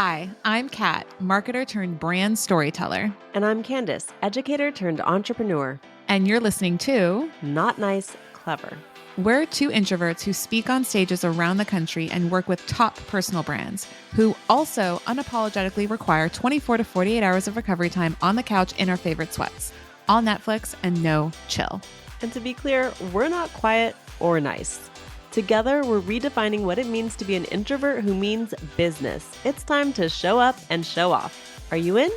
Hi, I'm Kat, marketer turned brand storyteller, And I'm Candice, educator turned entrepreneur. and you're listening to Not nice, clever. We're two introverts who speak on stages around the country and work with top personal brands who also unapologetically require 24 to 48 hours of recovery time on the couch in our favorite sweats. All Netflix and no chill. And to be clear, we're not quiet or nice. Together, we're redefining what it means to be an introvert who means business. It's time to show up and show off. Are you in?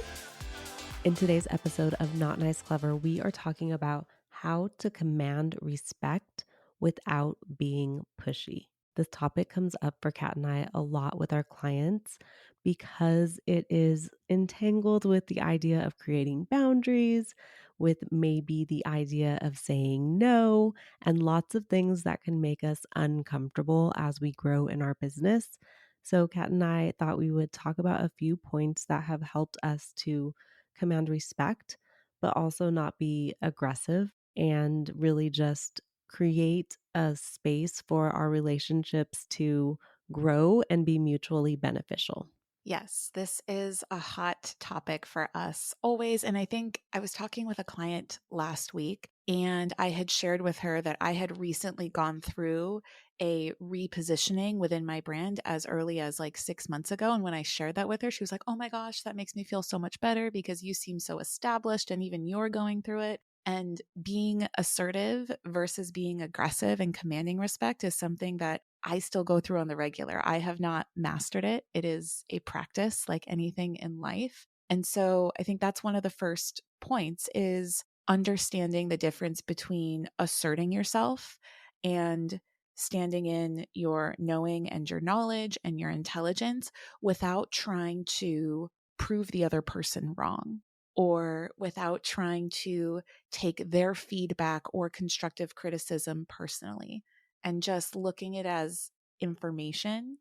In today's episode of Not Nice Clever, we are talking about how to command respect without being pushy. This topic comes up for Kat and I a lot with our clients because it is entangled with the idea of creating boundaries, with maybe the idea of saying no, and lots of things that can make us uncomfortable as we grow in our business. So, Kat and I thought we would talk about a few points that have helped us to command respect, but also not be aggressive and really just create a space for our relationships to grow and be mutually beneficial. Yes, this is a hot topic for us always. And I think I was talking with a client last week and I had shared with her that I had recently gone through a repositioning within my brand as early as like 6 months ago. And when I shared that with her, she was like, oh my gosh, that makes me feel so much better because you seem so established and even you're going through it. And being assertive versus being aggressive and commanding respect is something that I still go through on the regular. I have not mastered it. It is a practice like anything in life. And so I think that's one of the first points is understanding the difference between asserting yourself and standing in your knowing and your knowledge and your intelligence without trying to prove the other person wrong or without trying to take their feedback or constructive criticism personally and just looking at it as information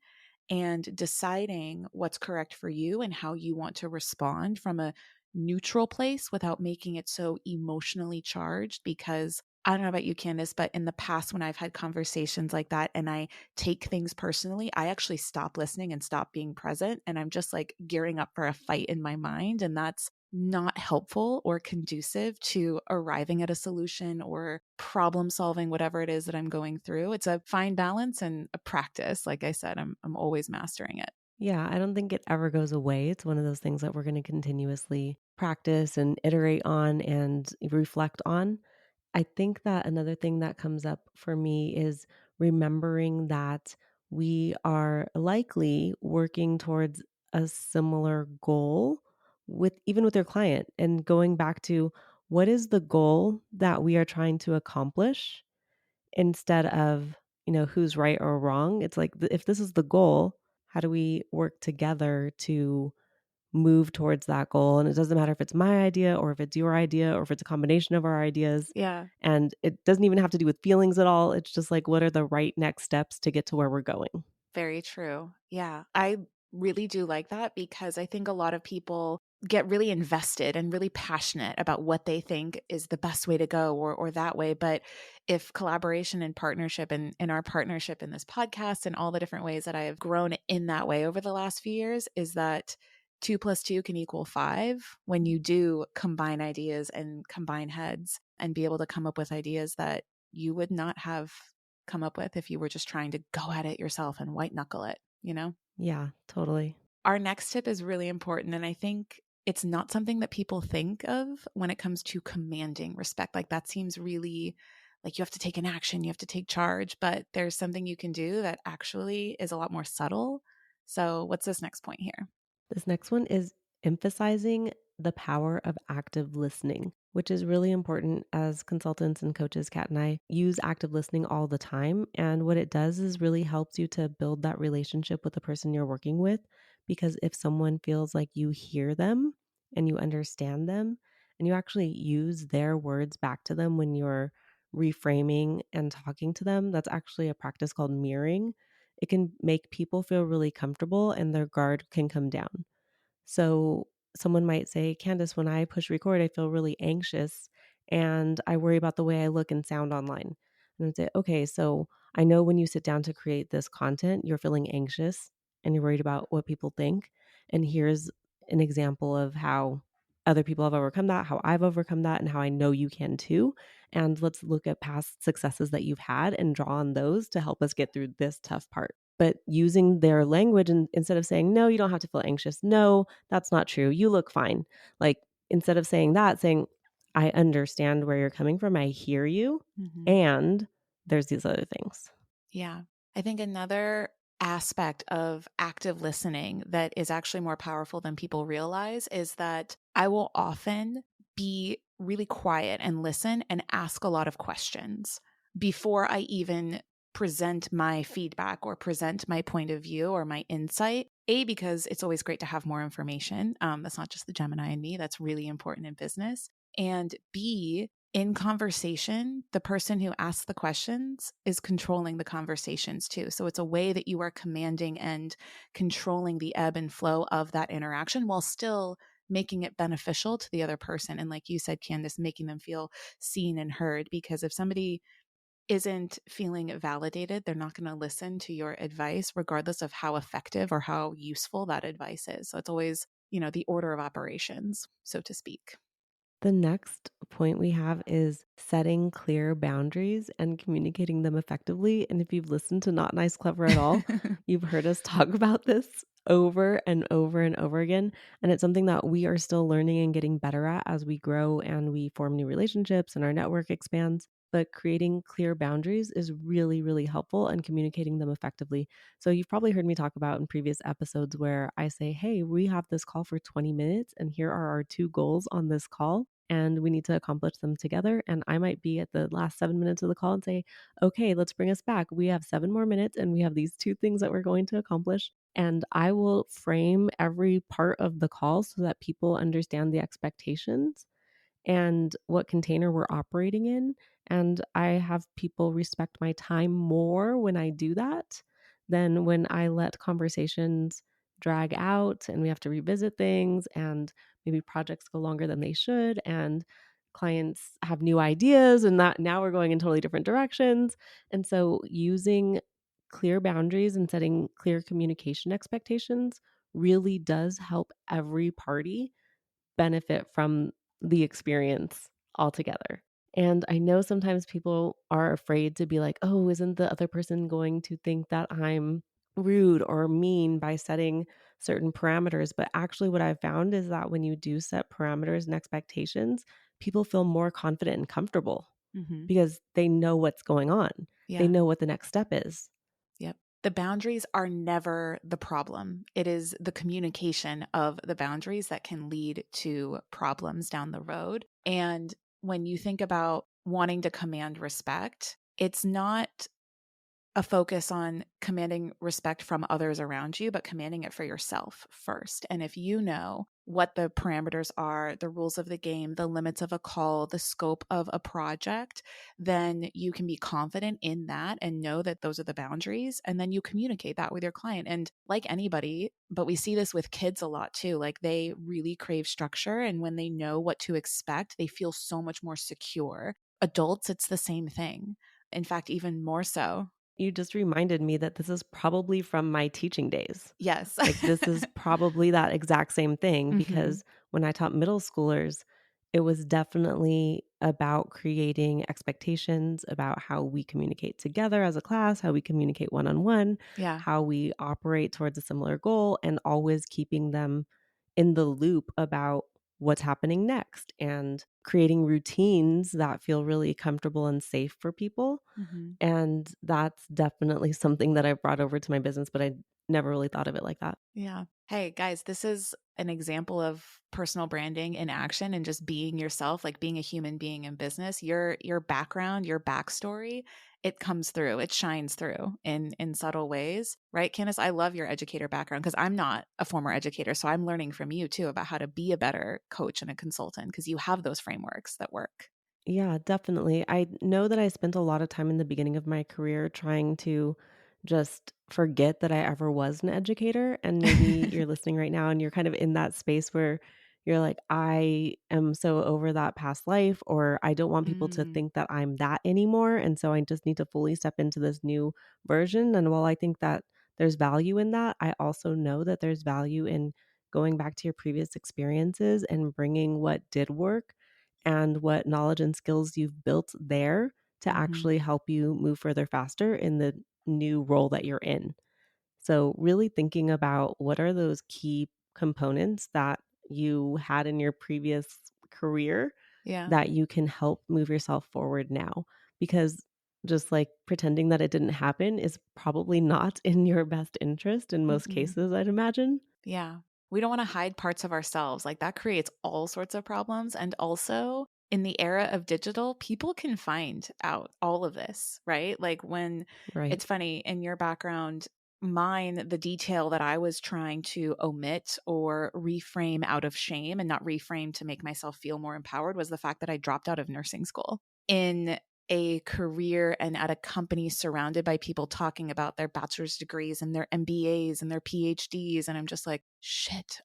and deciding what's correct for you and how you want to respond from a neutral place without making it so emotionally charged. Because I don't know about you, Candice, but in the past, when I've had conversations like that and I take things personally, I actually stop listening and stop being present. And I'm just like gearing up for a fight in my mind. And that's not helpful or conducive to arriving at a solution or problem solving whatever it is that I'm going through. It's a fine balance and a practice. Like I said, I'm always mastering it. Yeah, I don't think it ever goes away. It's one of those things that we're going to continuously practice and iterate on and reflect on. I think that another thing that comes up for me is remembering that we are likely working towards a similar goal with even with your client and going back to what is the goal that we are trying to accomplish instead of, who's right or wrong. It's like if this is the goal, how do we work together to move towards that goal? And it doesn't matter if it's my idea or if it's your idea or if it's a combination of our ideas. Yeah. And it doesn't even have to do with feelings at all. It's just like, what are the right next steps to get to where we're going? Very true. Yeah. I really do like that because I think a lot of people get really invested and really passionate about what they think is the best way to go or that way. But if collaboration and partnership and in our partnership in this podcast and all the different ways that I have grown in that way over the last few years is that 2 + 2 can equal 5 when you do combine ideas and combine heads and be able to come up with ideas that you would not have come up with if you were just trying to go at it yourself and white knuckle it, you know? Yeah, totally. Our next tip is really important. And I think it's not something that people think of when it comes to commanding respect. Like that seems really like you have to take an action, you have to take charge, but there's something you can do that actually is a lot more subtle. So, what's this next point here? This next one is emphasizing the power of active listening, which is really important as consultants and coaches. Kat and I use active listening all the time. And what it does is really helps you to build that relationship with the person you're working with. Because if someone feels like you hear them and you understand them, and you actually use their words back to them when you're reframing and talking to them, that's actually a practice called mirroring. It can make people feel really comfortable and their guard can come down. So someone might say, Candice, when I push record, I feel really anxious and I worry about the way I look and sound online. And I'd say, okay, so I know when you sit down to create this content, you're feeling anxious. and you're worried about what people think. And here's an example of how other people have overcome that, how I've overcome that, and how I know you can too. And let's look at past successes that you've had and draw on those to help us get through this tough part. But using their language, and instead of saying, no, you don't have to feel anxious. No, that's not true. You look fine. Like, instead of saying that, saying, I understand where you're coming from. I hear you. Mhm. And there's these other things. Yeah. I think another aspect of active listening that is actually more powerful than people realize is that I will often be really quiet and listen and ask a lot of questions before I even present my feedback or present my point of view or my insight. A, because it's always great to have more information. That's not just the Gemini in me, that's really important in business. And B, in conversation, the person who asks the questions is controlling the conversations too. So it's a way that you are commanding and controlling the ebb and flow of that interaction while still making it beneficial to the other person. And like you said, Candice, making them feel seen and heard. Because if somebody isn't feeling validated, they're not going to listen to your advice, regardless of how effective or how useful that advice is. So it's always, the order of operations, so to speak. The next point we have is setting clear boundaries and communicating them effectively. And if you've listened to Not Nice, Clever at all, you've heard us talk about this over and over and over again. And it's something that we are still learning and getting better at as we grow and we form new relationships and our network expands. But creating clear boundaries is really, really helpful and communicating them effectively. So you've probably heard me talk about in previous episodes where I say, hey, we have this call for 20 minutes and here are our two goals on this call and we need to accomplish them together. And I might be at the last 7 minutes of the call and say, okay, let's bring us back. We have 7 more minutes and we have these two things that we're going to accomplish. And I will frame every part of the call so that people understand the expectations and what container we're operating in. And I have people respect my time more when I do that than when I let conversations drag out and we have to revisit things and maybe projects go longer than they should and clients have new ideas and that now we're going in totally different directions. And so using clear boundaries and setting clear communication expectations really does help every party benefit from the experience altogether. And I know sometimes people are afraid to be like, oh, isn't the other person going to think that I'm rude or mean by setting certain parameters? But actually, what I've found is that when you do set parameters and expectations, people feel more confident and comfortable Hmm. because they know what's going on. They Yeah. know what the next step is. Yep. The boundaries are never the problem. It is the communication of the boundaries that can lead to problems down the road. And when you think about wanting to command respect, it's not a focus on commanding respect from others around you, but commanding it for yourself first. And if you know what the parameters are, the rules of the game, the limits of a call, the scope of a project, then you can be confident in that and know that those are the boundaries. And then you communicate that with your client. And like anybody, but we see this with kids a lot too, like they really crave structure. And when they know what to expect, they feel so much more secure. Adults, it's the same thing. In fact, even more so. You just reminded me that this is probably from my teaching days. Yes. Like, this is probably that exact same thing Hmm. because when I taught middle schoolers, it was definitely about creating expectations about how we communicate together as a class, how we communicate one on one, Yeah. how we operate towards a similar goal, and always keeping them in the loop about what's happening next and creating routines that feel really comfortable and safe for people. Hmm. And that's definitely something that I brought over to my business, but I never really thought of it like that. Yeah. Hey, guys, this is an example of personal branding in action and just being yourself, like being a human being in business. Your background, your backstory, it comes through. It shines through in subtle ways, right? Candice, I love your educator background because I'm not a former educator, so I'm learning from you too about how to be a better coach and a consultant because you have those frameworks that work. Yeah, definitely. I know that I spent a lot of time in the beginning of my career trying to just forget that I ever was an educator. And maybe you're listening right now and you're kind of in that space where you're like, I am so over that past life, or I don't want people to Mm, think that I'm that anymore. And so I just need to fully step into this new version. And while I think that there's value in that. I also know that there's value in going back to your previous experiences and bringing what did work and what knowledge and skills you've built there to Mhm. actually help you move further faster in the new role that you're in. So, really thinking about what are those key components that you had in your previous career Yeah. that you can help move yourself forward now. Because just like pretending that it didn't happen is probably not in your best interest in most Mm-mm. cases, I'd imagine. Yeah. We don't want to hide parts of ourselves. Like that creates all sorts of problems. And also, in the era of digital, people can find out all of this, right? Like when Right. it's funny in your background, mine, the detail that I was trying to omit or reframe out of shame and not reframe to make myself feel more empowered was the fact that I dropped out of nursing school. In a career and at a company surrounded by people talking about their bachelor's degrees and their MBAs and their PhDs. And I'm just like, shit,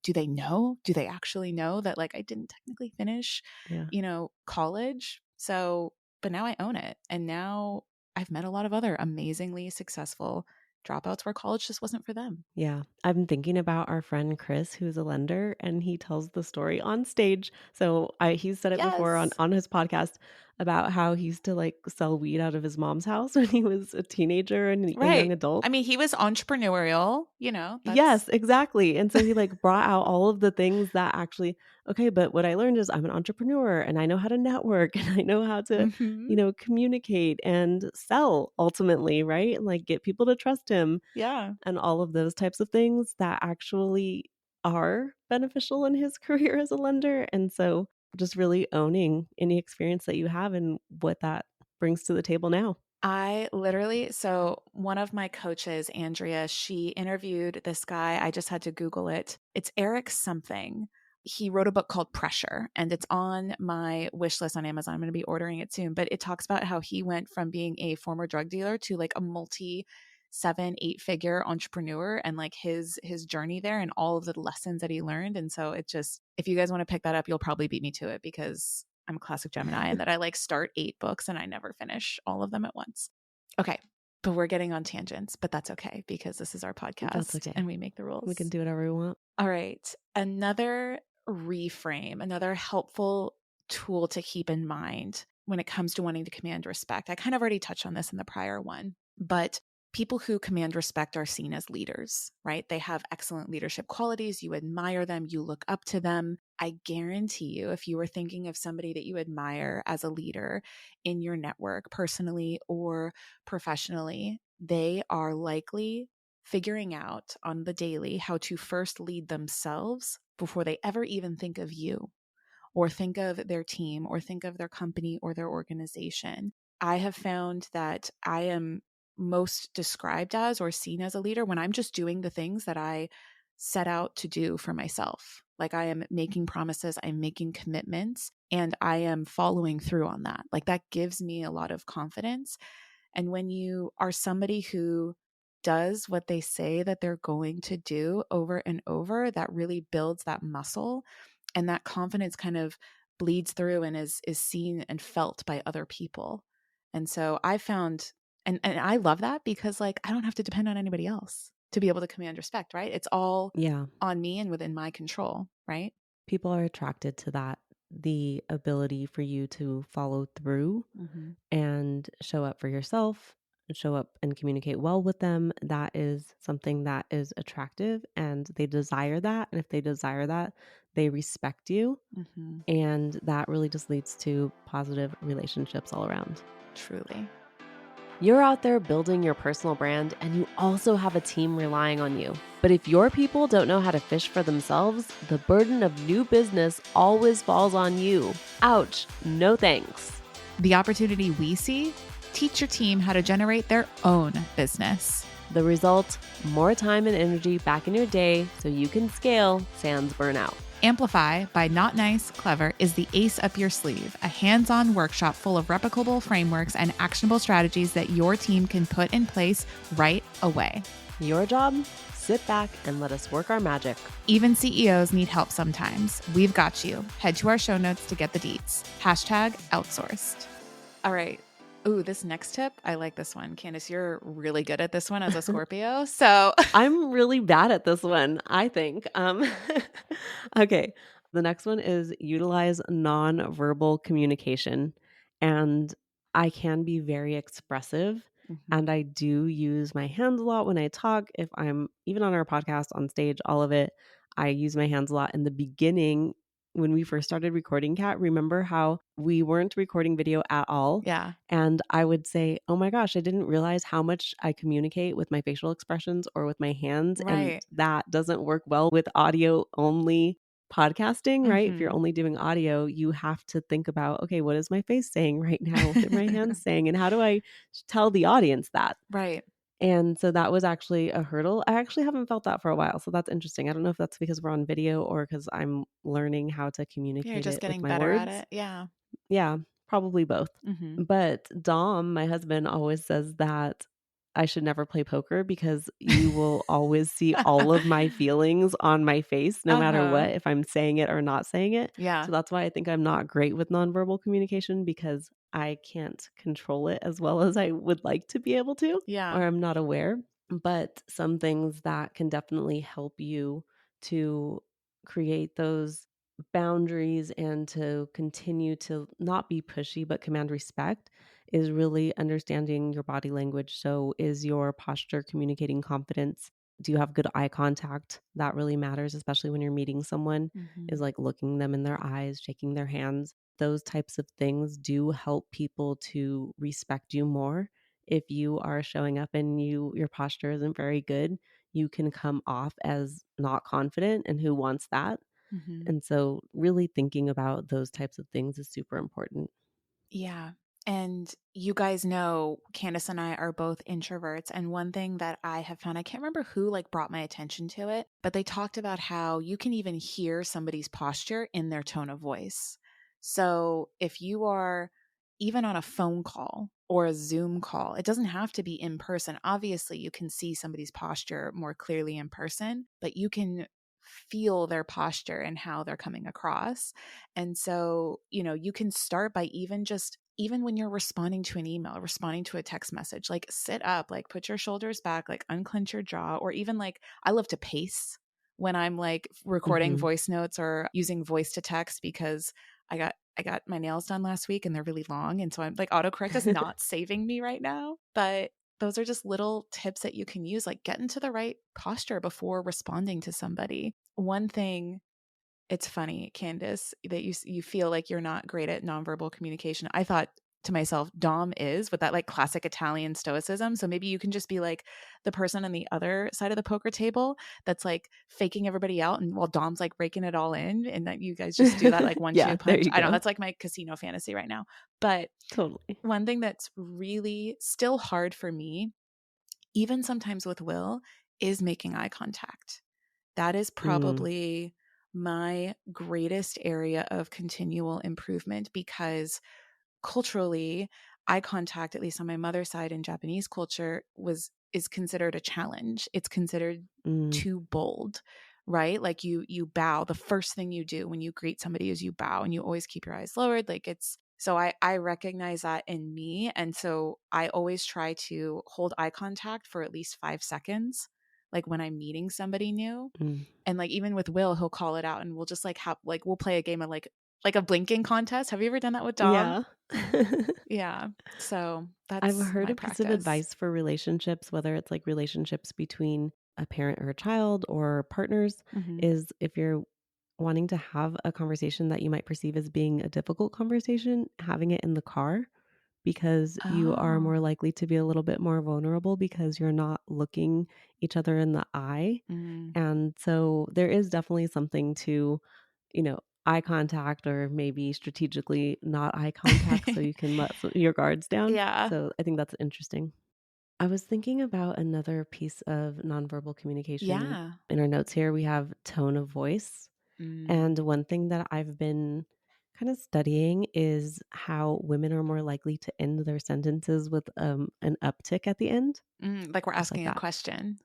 do they know? Do they actually know that like I didn't technically finish, Yeah. college? So, but now I own it. And now I've met a lot of other amazingly successful dropouts where college just wasn't for them. Yeah. I've been thinking about our friend Chris, who's a lender, and he tells the story on stage. So he's said it before Yes. on his podcast about how he used to like sell weed out of his mom's house when he was a teenager and a young Right. adult. I mean, he was entrepreneurial, that's Yes, exactly, and so he, like, brought out all of the things that actually okay, but what I learned is I'm an entrepreneur, and I know how to network, and I know how to, hmm communicate and sell ultimately, right? And, like, get people to trust him yeah. and all of those types of things that actually are beneficial in his career as a lender, and so just really owning any experience that you have and what that brings to the table now. So one of my coaches, Andrea, she interviewed this guy. I just had to Google it. It's Eric something. He wrote a book called Pressure, and it's on my wish list on Amazon. I'm going to be ordering it soon. But it talks about how he went from being a former drug dealer to like a multi 7, 8 figure entrepreneur and like his journey there and all of the lessons that he learned. And so it just, if you guys want to pick that up, you'll probably beat me to it because I'm a classic Gemini and that I like start 8 books and I never finish all of them at once. Okay. But we're getting on tangents, but that's okay because this is our That's podcast okay. and we make the We can rules. do whatever we want. All right. Another reframe, another helpful tool to keep in mind when it comes to wanting to command respect. I kind of already touched on this in the prior one, but people who command respect are seen as leaders, right? They have excellent leadership qualities. You admire them, you look up to them. I guarantee you, if you were thinking of somebody that you admire as a leader in your network, personally or professionally, they are likely figuring out on the daily how to first lead themselves before they ever even think of you or think of their team or think of their company or their organization. I have found that I am most described as or seen as a leader when I'm just doing the things that I set out to do for myself. Like I am making promises, I'm making commitments, and I am following through on that. Like that gives me a lot of confidence. And when you are somebody who does what they say that they're going to do over and over, that really builds that muscle and that confidence kind of bleeds through and is seen and felt by other people. And so I found and I love that because like I don't have to depend on anybody else to be able to command respect, right? It's all Yeah. on me and within my control, right? People are attracted to that, the ability for you to follow through Mm-hmm. and show up for yourself, show up and communicate well with them. That is something that is attractive and they desire that. And if they desire that, they respect you. Mm-hmm. And that really just leads to positive relationships all around. Truly. You're out there building your personal brand and you also have a team relying on you. But if your people don't know how to fish for themselves, the burden of new business always falls on you. Ouch, no thanks. The opportunity we see, teach your team how to generate their own business. The result, more time and energy back in your day so you can scale sans burnout. Amplify by Not Nice, Clever is the ace up your sleeve, a hands-on workshop full of replicable frameworks and actionable strategies that your team can put in place right away. Your job? Sit back and let us work our magic. Even CEOs need help sometimes. We've got you. Head to our show notes to get the deets. #outsourced. All right. Ooh, this next tip, I like this one. Candice, you're really good at this one as a Scorpio. So, I'm really bad at this one, I think. Okay. The next one is utilize nonverbal communication. And I can be very expressive. Mhm. And I do use my hands a lot when I talk. If I'm even on our podcast, on stage, all of it, I use my hands a lot. In the beginning, when we first started recording, Kat, remember how we weren't recording video at all? Yeah. And I would say, "Oh my gosh, I didn't realize how much I communicate with my facial expressions or with my hands." And Right. that doesn't work well with audio only podcasting, right? If you're Mhm. only doing audio, you have to think about, okay, what is my face saying right now? What are my hands saying? And how do I tell the audience that? Right. And so that was actually a hurdle. I actually haven't felt that for a while. So that's interesting. I don't know if that's because we're on video or because I'm learning how to You're communicate just it with getting my better at words. it. Yeah. Yeah, probably both. Mhm. But Dom, my husband, always says that I should never play poker because you will always see all of my feelings on my face no matter Uh-huh. what, if I'm saying it or not saying it. Yeah. So that's why I think I'm not great with nonverbal communication because I can't control it as well as I would like to be able to, Yeah. or I'm not aware. But some things that can definitely help you to create those boundaries and to continue to not be pushy but command respect is really understanding your body language. So, is your posture communicating confidence? Do you have good eye contact? That really matters, especially when you're meeting someone, is Mhm. like looking them in their eyes, shaking their hands. Those types of things do help people to respect you more. If you are showing up and your posture isn't very good, you can come off as not confident, and who wants that? Mhm. And so really thinking about those types of things is super important. Yeah. And you guys know Candace and I are both introverts. And one thing that I have found, I can't remember who like brought my attention to it, but they talked about how you can even hear somebody's posture in their tone of voice. So if you are even on a phone call or a Zoom call, it doesn't have to be in person. Obviously, you can see somebody's posture more clearly in person, but you can feel their posture and how they're coming across. And so, you can start by even when you're responding to an email, responding to a text message, like sit up, like put your shoulders back, like unclench your jaw, or even like I love to pace when I'm like recording Mhm. voice notes or using voice to text because I got my nails done last week and they're really long. And so I'm like autocorrect is not saving me right now. But those are just little tips that you can use, like get into the right posture before responding to somebody. One thing, it's funny, Candice, that you feel like you're not great at nonverbal communication. I thought to myself, Dom is with that like classic Italian stoicism. So maybe you can just be like the person on the other side of the poker table that's like faking everybody out, and while Dom's like breaking it all in, and that you guys just do that like one two Yeah, there punch. you I don't know. go. That's like my casino fantasy right now. But Totally. one thing that's really still hard for me, even sometimes with Will, is making eye contact. That is Mm, probably my greatest area of continual improvement because culturally, eye contact, at least on my mother's side in Japanese culture, was is considered a challenge. It's considered mm, too bold, right? Like you bow. The first thing you do when you greet somebody is you bow, and you always keep your eyes lowered. Like it's so I recognize that in me, and so I always try to hold eye contact for at least 5 seconds, like when I'm meeting somebody new. mm. And like even with Will, he'll call it out, and we'll just like have like we'll play a game of like a blinking contest. Have you ever done that with Dom? Yeah. Yeah. So I've that's heard my a piece of practice. advice for relationships, whether it's like relationships between a parent or a child or partners, Mhm. is if you're wanting to have a conversation that you might perceive as being a difficult conversation, having it in the car because you are Oh. more likely to be a little bit more vulnerable because you're not looking each other in the eye. Mm. And so there is definitely something to, eye contact or maybe strategically not eye contact so you can let your guards down. Yeah. So I think that's interesting. I was thinking about another piece of nonverbal communication. Yeah. In our notes here, we have tone of voice. Mm. And one thing that I've been kind of studying is how women are more likely to end their sentences with an uptick at the end, Like we're just like asking a that, question.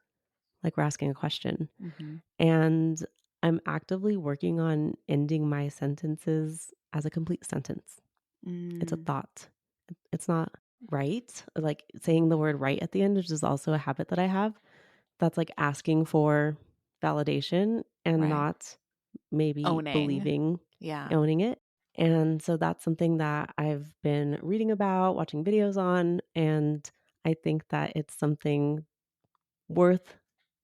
like we're asking a question. Mhm. And I'm actively working on ending my sentences as a complete sentence. It's a Mm. thought. It's not. right, like saying the word right at the end, which is also a habit that I have. That's like asking for validation and Right. not maybe Owning. believing, Yeah. owning it. And so that's something that I've been reading about, watching videos on, and I think that it's something worth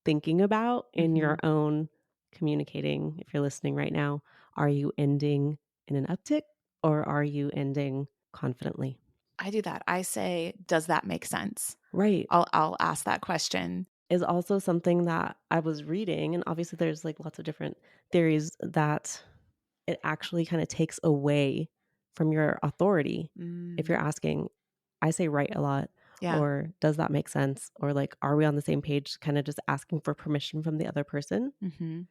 thinking about in Hmm. your own communicating. If you're listening right now, are you ending in an uptick or are you ending confidently? I do that. I say, does that make sense? Right. I'll ask that question. Is also something that I was reading, and obviously there's like lots of different theories that it actually kind of takes away from your authority if Mm, you're asking, I say right a lot, yeah. or does that make sense? Or like, are we on the same page? Kind of just asking for permission from the other person. Hmm.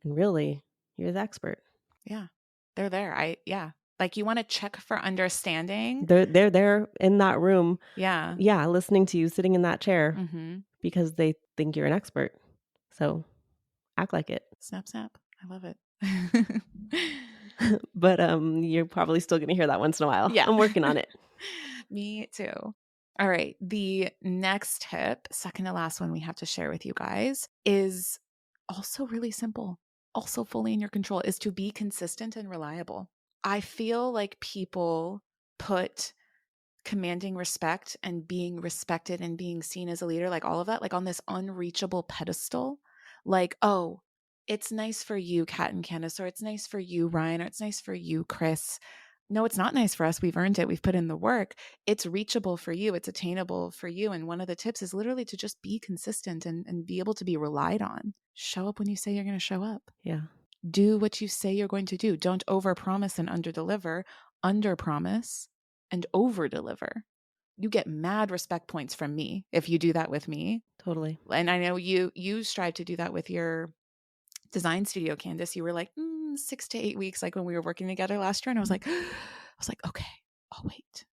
And really, you're the expert. Yeah. They're there. Yeah. Like you want to check for understanding. They're there in that room, Yeah. yeah, listening to you sitting in that chair Hmm. because they think you're an expert. So act like it. Snap, snap. I love it. But you're probably still gonna hear that once in a while. Yeah. I'm working on it. Me too. All right. The next tip, second to last one we have to share with you guys, is also really simple, also fully in your control, is to be consistent and reliable. I feel like people put commanding respect and being respected and being seen as a leader, like all of that, like on this unreachable pedestal. Like, oh, it's nice for you, Kat and Candice, or it's nice for you, Ryan, or it's nice for you, Chris. No, it's not nice for us. We've earned it. We've put in the work. It's reachable for you. It's attainable for you. And one of the tips is literally to just be consistent and be able to be relied on. Show up when you say you're going to show up. Yeah, Do what you say you're going to do. Don't overpromise and underdeliver. Underpromise and overdeliver. You get mad respect points from me if you do that with me. totally. And I know you strive to do that with your design studio, Candice. You were like 6 to 8 weeks, like when we were working together last year, and I was like, okay, I'll wait.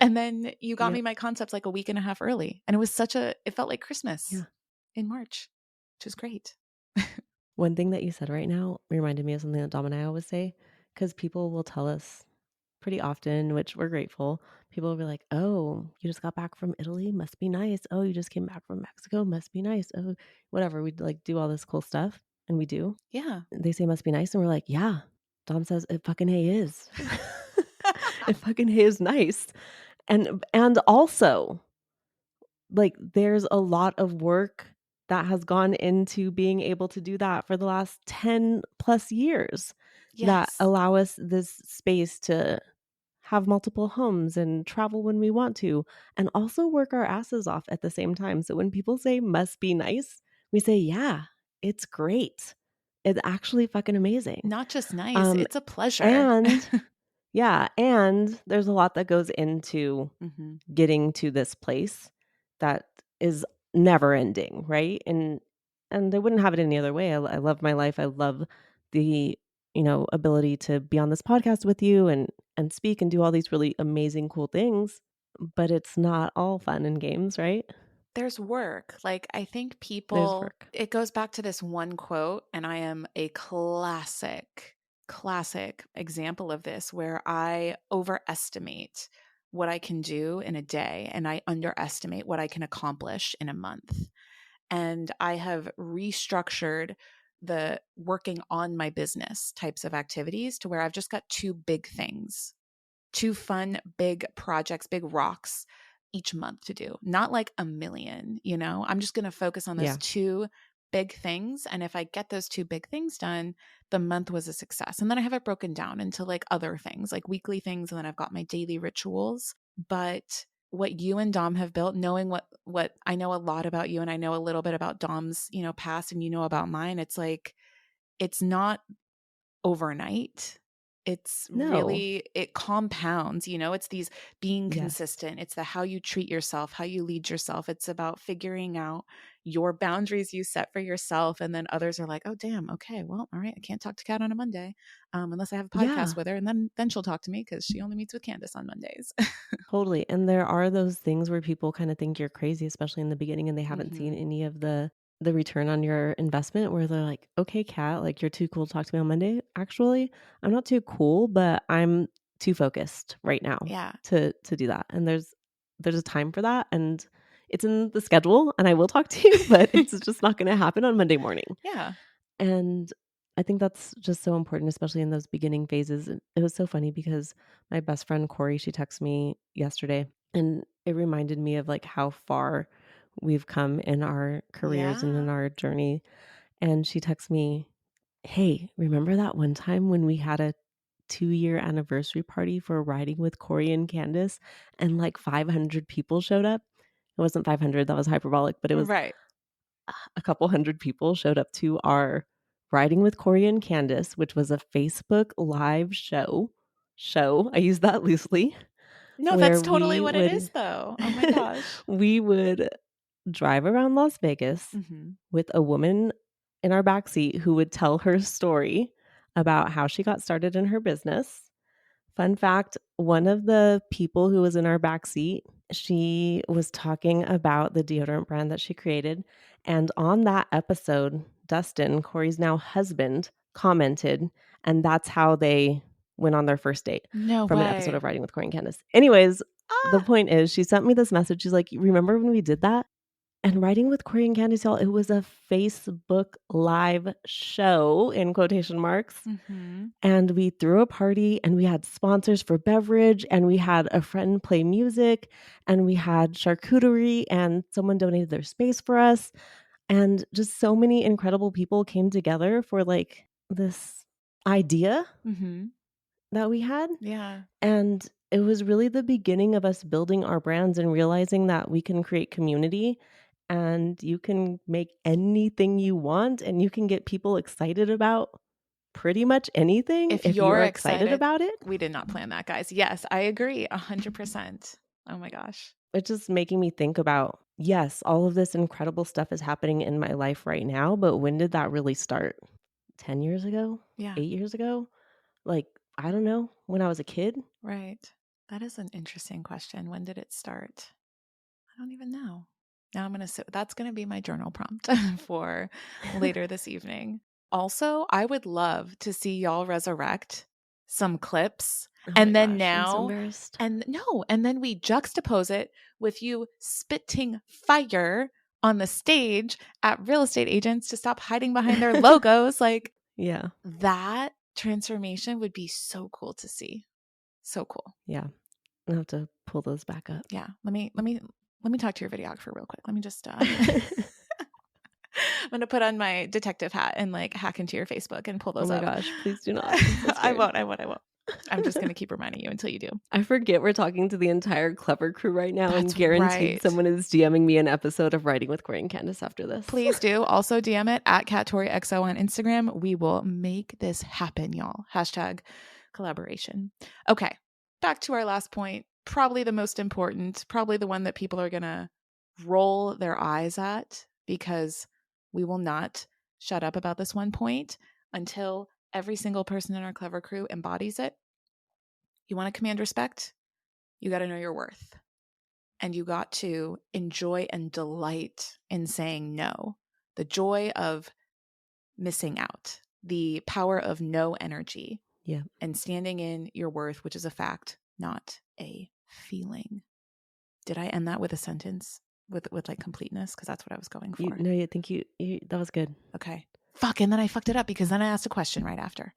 And then you got Yep. me my concepts like a week and a half early, and it felt like Christmas Yeah. in March, which is great. One thing that you said right now reminded me of something that Dom and I always say, because people will tell us pretty often, which we're grateful. People will be like, "Oh, you just got back from Italy? Must be nice. Oh, you just came back from Mexico? Must be nice. Oh, whatever." We'd like do all this cool stuff, and we do. Yeah. They say must be nice, and we're like, "Yeah." Dom says it fucking hey is. It fucking hey is nice. And also, like, there's a lot of work that has gone into being able to do that for the last 10 plus years that Yes. allow us this space to have multiple homes and travel when we want to, and also work our asses off at the same time. So when people say must be nice, we say, yeah, it's great. It's actually fucking amazing. Not just nice, Um, it's a pleasure. and yeah, and there's a lot that goes into Hmm. getting to this place that is never ending, right? And I wouldn't have it any other way. I love my life. I love the, ability to be on this podcast with you and speak and do all these really amazing cool things, but it's not all fun and games, right? There's work. Like, I think There's people, work. it goes back to this one quote, and I am a classic example of this where I overestimate what I can do in a day and I underestimate what I can accomplish in a month. And I have restructured the working on my business types of activities to where I've just got two big things, two fun, big projects, big rocks each month to do, not like a million, I'm just going to focus on those Yeah. two big things. And if I get those two big things done, the month was a success. And then I have it broken down into like other things, like weekly things. And then I've got my daily rituals. But what you and Dom have built, knowing what I know a lot about you and I know a little bit about Dom's, past and about mine, it's like, it's not overnight. It's No. really, it compounds, it's these being Yes. consistent. It's the how you treat yourself, how you lead yourself. It's about figuring out your boundaries you set for yourself. And then others are like, oh, damn. Okay. Well, all right. I can't talk to Kat on a Monday unless I have a podcast Yeah. with her. And then she'll talk to me because she only meets with Candace on Mondays. Totally. And there are those things where people kind of think you're crazy, especially in the beginning, and they haven't seen Hmm. any of the return on your investment where they're like, okay, Kat, like you're too cool to talk to me on Monday. Actually, I'm not too cool, but I'm too focused right now Yeah. to do that. And there's a time for that, and it's in the schedule, and I will talk to you, but it's just not going to happen on Monday morning. Yeah. And I think that's just so important, especially in those beginning phases. And it was so funny because my best friend Corey, she texted me yesterday, and it reminded me of like how far we've come in our careers and in Yeah. our journey. And she texted me, "Hey, remember that one time when we had a 2-year anniversary party for Riding with Corey and Candice and like 500 people showed up?" It wasn't 500, that was hyperbolic, but it was Right. a couple hundred people showed up to our Riding with Corey and Candice, which was a Facebook live show. I use that loosely, No, where that's totally what it is though. Oh my gosh. we would drive around Las Vegas Mhm. with a woman in our backseat who would tell her story about how she got started in her business. Fun fact, one of the people who was in our backseat, she was talking about the deodorant brand that she created. And on that episode, Dustin, Corey's now husband, commented, and that's how they went on their first date No from an episode way. of Riding with Corey and Candice. Anyways, the Ah. point is, she sent me this message. She's like, "Remember when we did that?" And Riding with Corey and Candice, y'all, it was a Facebook live show in quotation marks. Mhm. And we threw a party and we had sponsors for beverage and we had a friend play music and we had charcuterie and someone donated their space for us. And just so many incredible people came together for like this idea Mhm. that we had. Yeah. And it was really the beginning of us building our brands and realizing that we can create community and you can make anything you want and you can get people excited about pretty much anything If if you're you're excited excited, about it. we did not plan that, guys. Yes, I agree 100%. Oh my gosh. It's just making me think about, yes, all of this incredible stuff is happening in my life right now, but when did that really start? 10 years ago? Yeah, 8 years ago? Like, I don't know, when I was a kid? right. That is an interesting question. When did it start? I don't even know. Now I'm going to sit. That's going to be my journal prompt for later this evening. Also, I would love to see y'all resurrect some clips Oh my and then gosh, I'm so now, embarrassed. and no, and then we juxtapose it with you spitting fire on the stage at real estate agents to stop hiding behind their logos. Like Yeah, that transformation would be so cool to see. So cool. yeah. I'll have to pull those back up. Yeah. Let me talk to your videographer real quick. Let me just I'm gonna put on my detective hat and like hack into your Facebook and pull Oh those my up. gosh, please do not. I'm so I scared. won't. I won't. I won't. I'm just gonna keep reminding you until you do. I forget we're talking to the entire Clever crew right now and That's guaranteed right. someone is DMing me an episode of Riding with Corey and Candice after this. Please do. Also DM it at CatToryXO on Instagram. We will make this happen, y'all. Hashtag collaboration. Okay. Back to our last point. Probably the most important, probably the one that people are gonna roll their eyes at because we will not shut up about this one point until every single person in our clever crew embodies it. You want to command respect? You got to know your worth. And you got to enjoy and delight in saying no. The joy of missing out, the power of no energy, Yeah. and standing in your worth, which is a fact, not a feeling. Did I end that with a sentence with like completeness? Because that's what I was going for. I think you that was good. Okay. Fuck. And then I fucked it up because then I asked a question right after.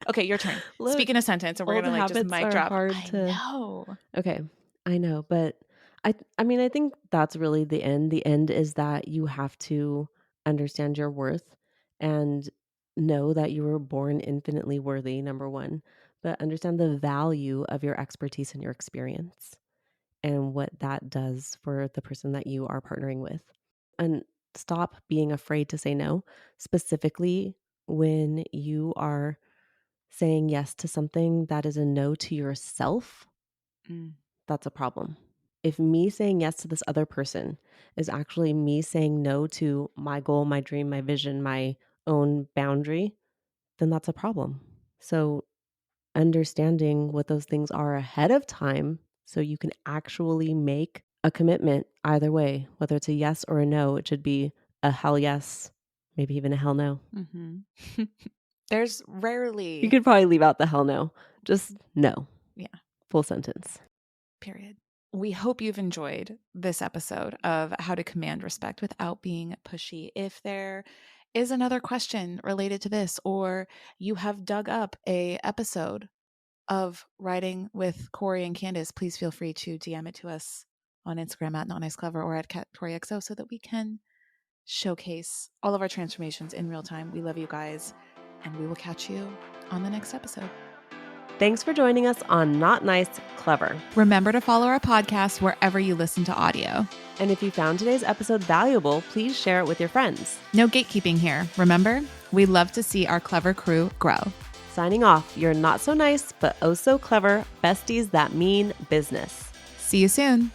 Okay, your turn. Look, Speak in a sentence and we're old going to like just habits mic are drop. hard I to know. Okay, I know, but I mean, I think that's really the end. The end is that you have to understand your worth and know that you were born infinitely worthy, number 1, but understand the value of your expertise and your experience and what that does for the person that you are partnering with. And stop being afraid to say no, specifically when you are saying yes to something that is a no to yourself. Mm. That's a problem. If me saying yes to this other person is actually me saying no to my goal, my dream, my vision, my own boundary, then that's a problem. So, understanding what those things are ahead of time so you can actually make a commitment either way, whether it's a yes or a no, it should be a hell yes, maybe even a hell no. Mm-hmm. There's You rarely. could probably leave out the hell no, just no. Yeah. Full sentence. period. We hope you've enjoyed this episode of how to command respect without being pushy. If there is another question related to this, or you have dug up a episode of Writing with Corey and Candice, please feel free to DM it to us on Instagram at NotNiceClever or at CatToriXO so that we can showcase all of our transformations in real time. We love you guys, and we will catch you on the next episode. Thanks for joining us on Not Nice, Clever. Remember to follow our podcast wherever you listen to audio. And if you found today's episode valuable, please share it with your friends. No gatekeeping here. Remember, we love to see our clever crew grow. Signing off, you're not so nice, but oh so clever besties that mean business. See you soon.